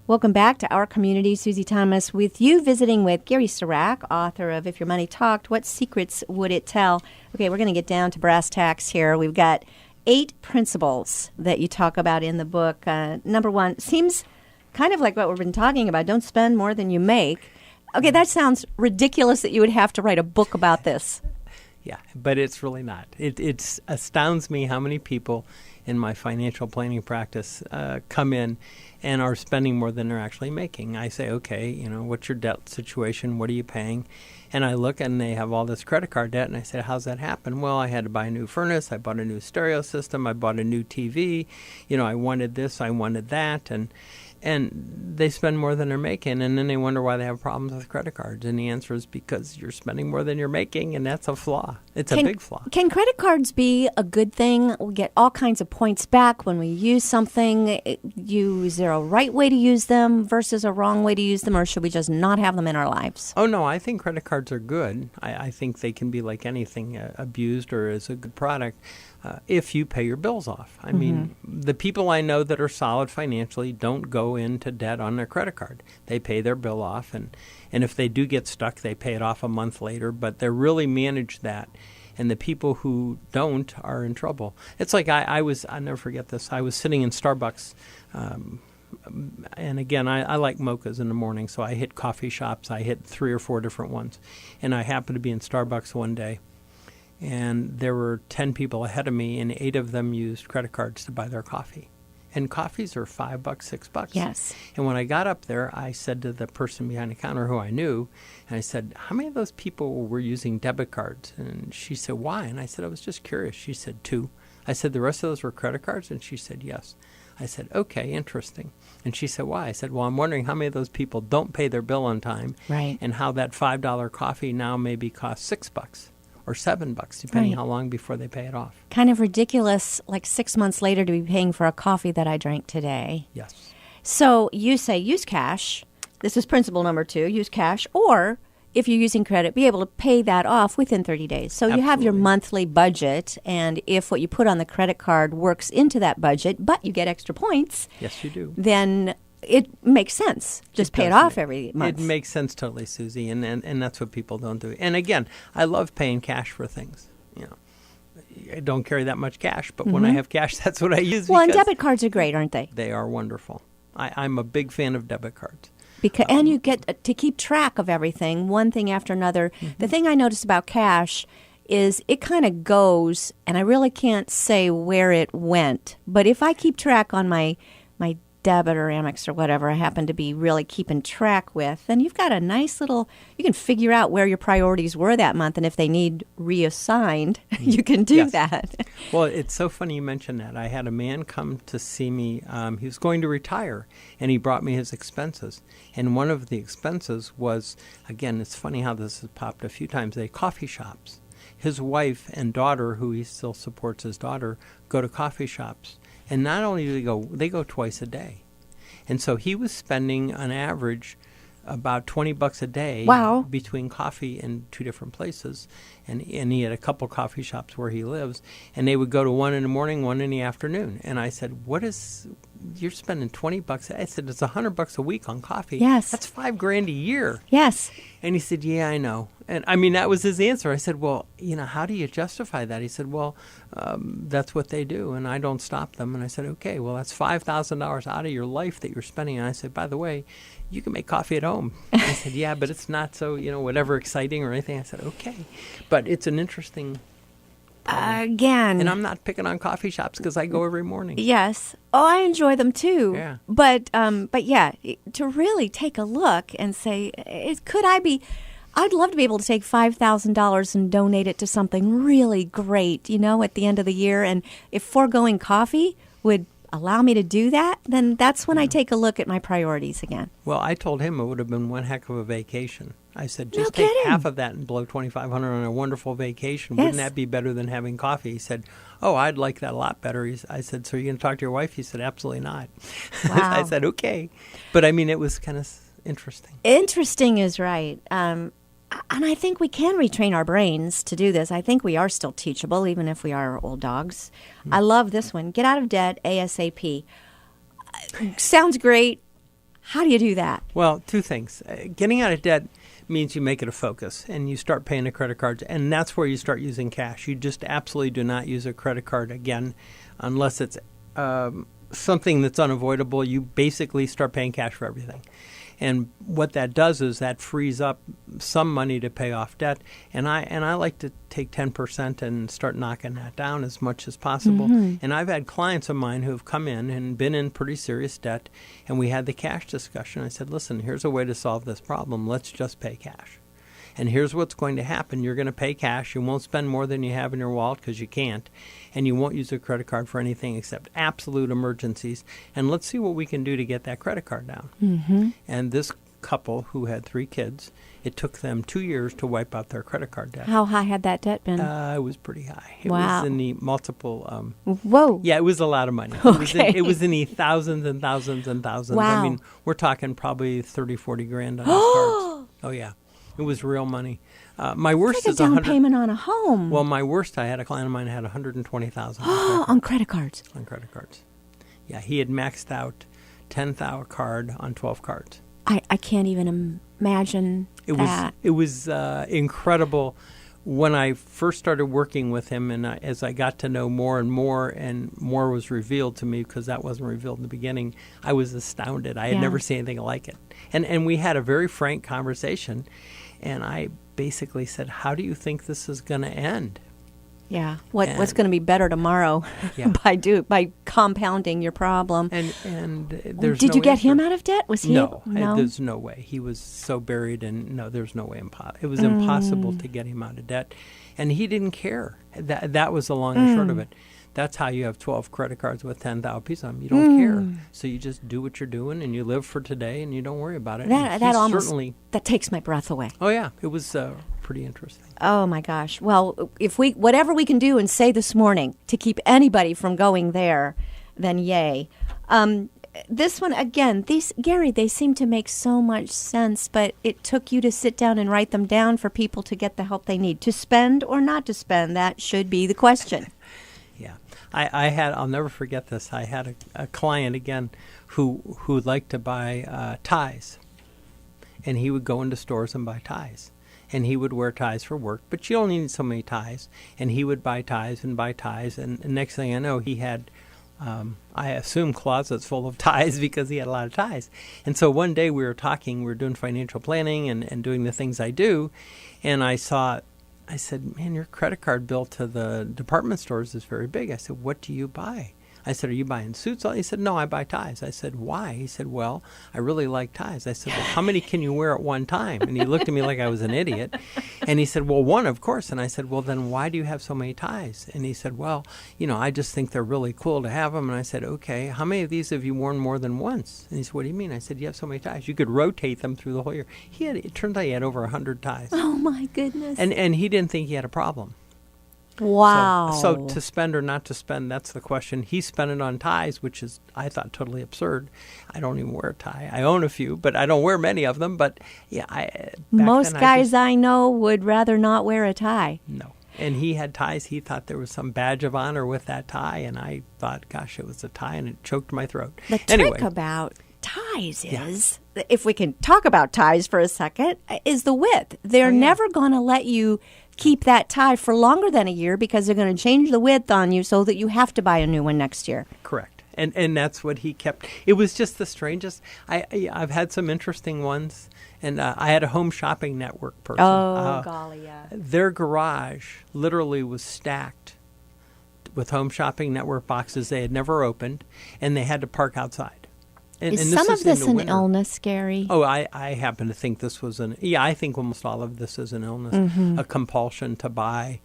Welcome back to Our Community. Susie Thomas with you, visiting with Gary Sirac, author of If Your Money Talked, What Secrets Would It Tell? Okay, we're going to get down to brass tacks here. We've got 8 principles that you talk about in the book. Number 1 seems kind of like what we've been talking about. Don't spend more than you make. Okay, that sounds ridiculous that you would have to write a book about this. Yeah, but it's really not. It astounds me how many people in my financial planning practice come in and are spending more than they're actually making. I say, okay, what's your debt situation? What are you paying? And I look and they have all this credit card debt, and I say, how's that happen? Well, I had to buy a new furnace. I bought a new stereo system. I bought a new TV. I wanted this. I wanted that. And they spend more than they're making, and then they wonder why they have problems with credit cards. And the answer is because you're spending more than you're making, and that's a flaw. It's a big flaw. Can credit cards be a good thing? We get all kinds of points back when we use something. Is there a right way to use them versus a wrong way to use them, or should we just not have them in our lives? Oh, no, I think credit cards are good. I think they can be like anything, abused or as a good product. If you pay your bills off. I mean, the people I know that are solid financially don't go into debt on their credit card. They pay their bill off, and if they do get stuck, they pay it off a month later, but they really manage that. And the people who don't are in trouble. It's like I'll never forget this. I was sitting in Starbucks, and again, I like mochas in the morning, so I hit coffee shops. I hit 3 or 4 different ones. And I happened to be in Starbucks one day. And there were 10 people ahead of me, and 8 of them used credit cards to buy their coffee. And coffees are $5, $6. Yes. And when I got up there, I said to the person behind the counter who I knew, and I said, how many of those people were using debit cards? And she said, why? And I said, I was just curious. She said, 2. I said, the rest of those were credit cards? And she said, yes. I said, okay, interesting. And she said, why? I said, well, I'm wondering how many of those people don't pay their bill on time, right, and how that $5 coffee now maybe costs $6. Or $7, depending how long before they pay it off. Kind of ridiculous, like 6 months later, to be paying for a coffee that I drank today. Yes. So you say use cash. This is principle number 2, use cash. Or if you're using credit, be able to pay that off within 30 days. So you have your monthly budget, and if what you put on the credit card works into that budget, but you get extra points. Yes, you do. Then it makes sense. Just pay it off every month. It makes sense totally, Susie, and that's what people don't do. And again, I love paying cash for things. I don't carry that much cash, but when I have cash, that's what I use. Well, and debit cards are great, aren't they? They are wonderful. I'm a big fan of debit cards. And you get to keep track of everything, one thing after another. The thing I noticed about cash is it kind of goes, and I really can't say where it went. But if I keep track on my debit or Amex or whatever I happen to be really keeping track with, then you've got a nice little, you can figure out where your priorities were that month, and if they need reassigned, you can do that. Well, it's so funny you mention that. I had a man come to see me. He was going to retire, and he brought me his expenses. And one of the expenses was, again, it's funny how this has popped a few times, coffee shops. His wife and daughter, who he still supports his daughter, go to coffee shops. And not only do they go twice a day. And so he was spending on average about $20 a day between coffee and 2 different places. And he had a couple coffee shops where he lives. And they would go to one in the morning, one in the afternoon. And I said, you're spending $20. I said, it's $100 a week on coffee. Yes. That's $5,000 a year. Yes. And he said, yeah, I know. And I mean, that was his answer. I said, well, how do you justify that? He said, well, that's what they do, and I don't stop them. And I said, okay, well, that's $5,000 out of your life that you're spending. And I said, by the way, you can make coffee at home. I said, yeah, but it's not so, whatever exciting or anything. I said, okay. But it's an interesting again. And I'm not picking on coffee shops because I go every morning. Yes. Oh, I enjoy them too. Yeah. But yeah, to really take a look and say, I'd love to be able to take $5,000 and donate it to something really great, at the end of the year. And if foregoing coffee would allow me to do that, then that's when I take a look at my priorities again. Well, I told him it would have been one heck of a vacation. I said, just take half of that and blow $2,500 on a wonderful vacation. Yes. Wouldn't that be better than having coffee? He said, oh, I'd like that a lot better. I said, so are you going to talk to your wife? He said, absolutely not. Wow. I said, okay. But I mean, it was kind of interesting. Interesting is right. And I think we can retrain our brains to do this. I think we are still teachable, even if we are old dogs. I love this one. Get out of debt ASAP. Sounds great. How do you do that? Well, two things. Getting out of debt means you make it a focus and you start paying the credit cards, and that's where you start using cash. You just absolutely do not use a credit card again unless it's something that's unavoidable. You basically start paying cash for everything. And what that does is that frees up some money to pay off debt. And I like to take 10% and start knocking that down as much as possible. And I've had clients of mine who have come in and been in pretty serious debt, and we had the cash discussion. I said, listen, here's a way to solve this problem. Let's just pay cash. And here's what's going to happen. You're going to pay cash. You won't spend more than you have in your wallet because you can't. And you won't use a credit card for anything except absolute emergencies. And let's see what we can do to get that credit card down. And this couple who had 3 kids, it took them 2 years to wipe out their credit card debt. How high had that debt been? It was pretty high. It Wow. was in the multiple... Whoa. Yeah, it was a lot of money. Okay. It was in the thousands and thousands and thousands. Wow. I mean, we're talking probably 30, 40 grand on these cards. Oh, yeah. It was real money. My worst It's like is a down 100. payment on a home. Well, my worst, I had a client of mine who had 120,000 on credit cards. on credit cards. Yeah, he had maxed out 10,000 card on 12 cards. I can't even imagine that. It was incredible when I first started working with him, and as I got to know more and more was revealed to me because that wasn't revealed in the beginning. I was astounded. I had Yeah. never seen anything like it, and we had a very frank conversation, and I basically said, "How do you think this is going to end?" Yeah. What's going to be better tomorrow Yeah. by compounding your problem? And there's Did no you get answer. him out of debt? Was he? No, No. there's no way. He was so buried, and no, there's no way. It was impossible to get him out of debt, and he didn't care. That was the long and short of it. That's how you have 12 credit cards with 10,000 pieces on them. You don't care, so you just do what you're doing, and you live for today, and you don't worry about it. And That he almost certainly. that takes my breath away. Oh yeah, it was pretty interesting. Oh my gosh. Well, if whatever we can do and say this morning to keep anybody from going there, then yay. This one again, Gary, they seem to make so much sense, but it took you to sit down and write them down for people to get the help they need. To spend or not to spend, that should be the question. Yeah, I'll never forget this. I had a client again who liked to buy ties, and he would go into stores and buy ties, and he would wear ties for work. But you only need so many ties, and he would buy ties, and next thing I know, he had. I assume closets full of ties because he had a lot of ties. And so one day we were doing financial planning and doing the things I do, and I said, man, your credit card bill to the department stores is very big. I said, what do you buy? I said, are you buying suits? He said, no, I buy ties. I said, why? He said, well, I really like ties. I said, well, how many can you wear at one time? And he looked at me like I was an idiot. And he said, well, one, of course. And I said, well, then why do you have so many ties? And he said, well, I just think they're really cool to have them. And I said, okay, how many of these have you worn more than once? And he said, what do you mean? I said, you have so many ties. You could rotate them through the whole year. It turned out he had over 100 ties. Oh my goodness. And he didn't think he had a problem. Wow. So to spend or not to spend, that's the question. He spent it on ties, which is, I thought, totally absurd. I don't even wear a tie. I own a few, but I don't wear many of them. But yeah, most guys I know would rather not wear a tie. No. And he had ties. He thought there was some badge of honor with that tie, and I thought, gosh, it was a tie, and it choked my throat. The anyway. trick about ties is, if we can talk about ties for a second, is the width. They're never going to let you keep that tie for longer than a year because they're going to change the width on you so that you have to buy a new one next year. Correct. And that's what he kept. It was just the strangest. I've had some interesting ones, and I had a Home Shopping Network person. Oh, golly, yeah. Their garage literally was stacked with Home Shopping Network boxes they had never opened, and they had to park outside. And Is this some of this in the an winter. illness, Gary? Oh, I happen to think this was I think almost all of this is an illness, a compulsion to buy.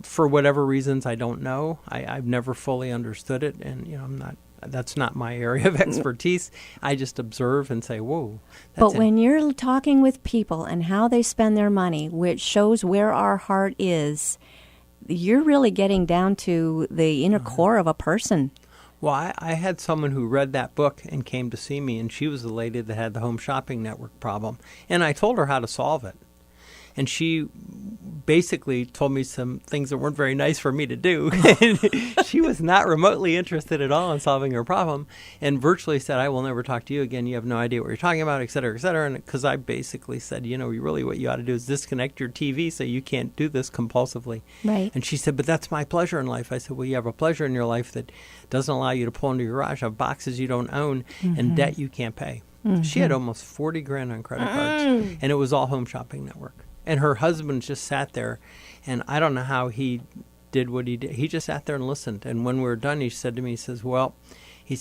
For whatever reasons, I don't know. I've never fully understood it, and that's not my area of expertise. I just observe and say, whoa. But when you're talking with people and how they spend their money, which shows where our heart is, you're really getting down to the inner core of a person. Well, I had someone who read that book and came to see me, and she was the lady that had the Home Shopping Network problem. And I told her how to solve it. And she basically told me some things that weren't very nice for me to do. She was not remotely interested at all in solving her problem, and virtually said, I will never talk to you again. You have no idea what you're talking about, et cetera, et cetera. And because I basically said, really what you ought to do is disconnect your TV so you can't do this compulsively. Right. And she said, but that's my pleasure in life. I said, well, you have a pleasure in your life that doesn't allow you to pull into your garage, have boxes you don't own, and debt you can't pay. She had almost 40 grand on credit cards, and it was all Home Shopping Network. And her husband just sat there, and I don't know how he did what he did. He just sat there and listened. And when we were done, he said to me,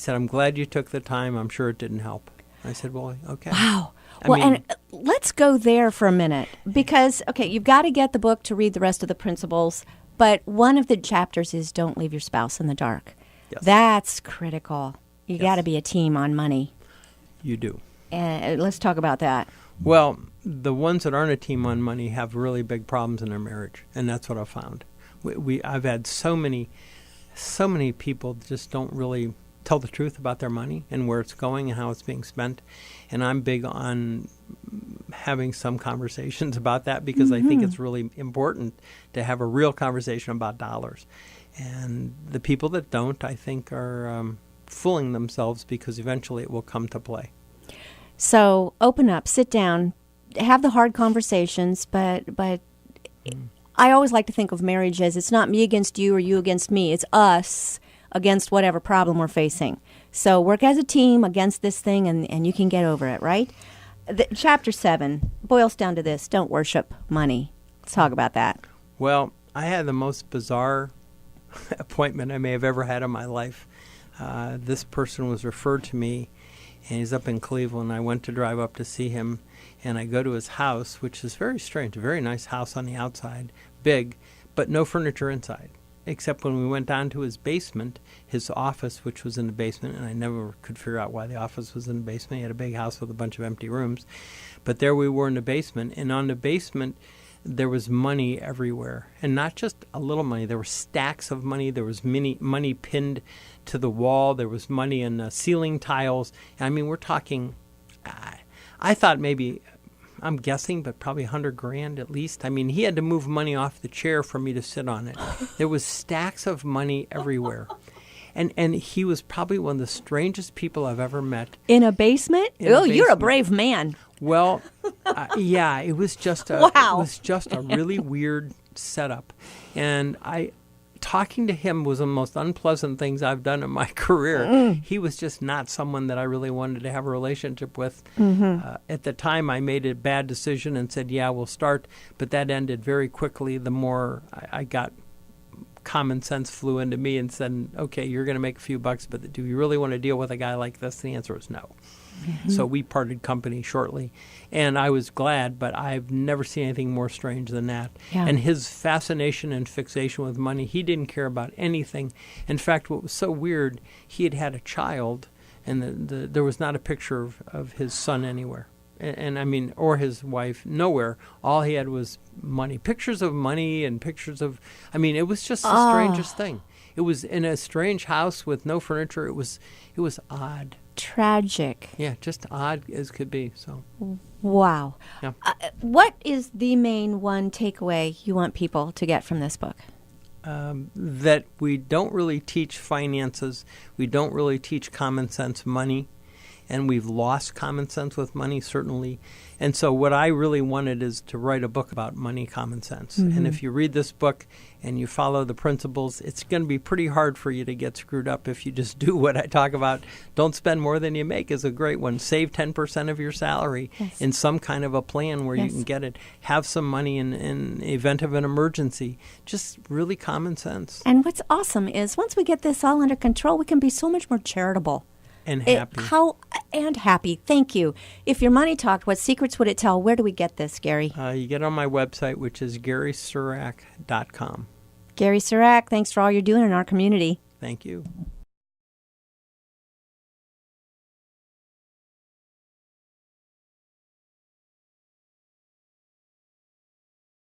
I'm glad you took the time. I'm sure it didn't help. I said, well, okay. Wow. And let's go there for a minute because, okay, you've got to get the book to read the rest of the principles, but one of the chapters is don't leave your spouse in the dark. Yes. That's critical. You got to be a team on money. You do. And let's talk about that. Well, the ones that aren't a team on money have really big problems in their marriage, and that's what I've found. I've had so many people just don't really tell the truth about their money and where it's going and how it's being spent, and I'm big on having some conversations about that because I think it's really important to have a real conversation about dollars. And the people that don't, I think, are fooling themselves because eventually it will come to play. So open up, sit down, have the hard conversations, but I always like to think of marriage as it's not me against you or you against me. It's us against whatever problem we're facing. So work as a team against this thing, and you can get over it, right? Chapter 7 boils down to this: don't worship money. Let's talk about that. Well, I had the most bizarre appointment I may have ever had in my life. This person was referred to me, and he's up in Cleveland. I went to drive up to see him, and I go to his house, which is very strange, a very nice house on the outside, big, but no furniture inside, except when we went down to his basement, his office, which was in the basement, and I never could figure out why the office was in the basement. He had a big house with a bunch of empty rooms. But there we were in the basement, and on the basement, there was money everywhere, and not just a little money. There were stacks of money. There was money pinned to the wall. There was money in the ceiling tiles. I mean, we're talking, I thought maybe, I'm guessing, but probably 100 grand at least. I mean, he had to move money off the chair for me to sit on it. There was stacks of money everywhere. And he was probably one of the strangest people I've ever met. In a basement? You're a brave man. Well, yeah, it was just a Wow. It was just a really weird setup, and talking to him was one of the most unpleasant things I've done in my career. He was just not someone that I really wanted to have a relationship with. At the time, I made a bad decision and said, "Yeah, we'll start," but that ended very quickly. The more I got. Common sense flew into me and said, okay, you're going to make a few bucks, but do you really want to deal with a guy like this? The answer was no. So we parted company shortly, and I was glad, but I've never seen anything more strange than that. Yeah. And his fascination and fixation with money, he didn't care about anything. In fact, what was so weird, he had had a child, and there was not a picture of his son anywhere. And I mean, or his wife, nowhere. All he had was money, pictures of money and pictures of, I mean, it was just the strangest thing. It was in a strange house with no furniture. It was odd. Tragic. Yeah, just odd as could be. So. Wow. Yeah. What is the main one takeaway you want people to get from this book? That we don't really teach finances. We don't really teach common sense money. And we've lost common sense with money, certainly. And so what I really wanted is to write a book about money common sense. And if you read this book and you follow the principles, it's going to be pretty hard for you to get screwed up if you just do what I talk about. Don't spend more than you make is a great one. Save 10% of your salary in some kind of a plan where you can get it. Have some money in the event of an emergency. Just really common sense. And what's awesome is once we get this all under control, we can be so much more charitable. And happy. Happy. Thank you. If your money talked, what secrets would it tell? Where do we get this, Gary? You get on my website, which is GarySurak.com. Gary Surak, thanks for all you're doing in our community. Thank you.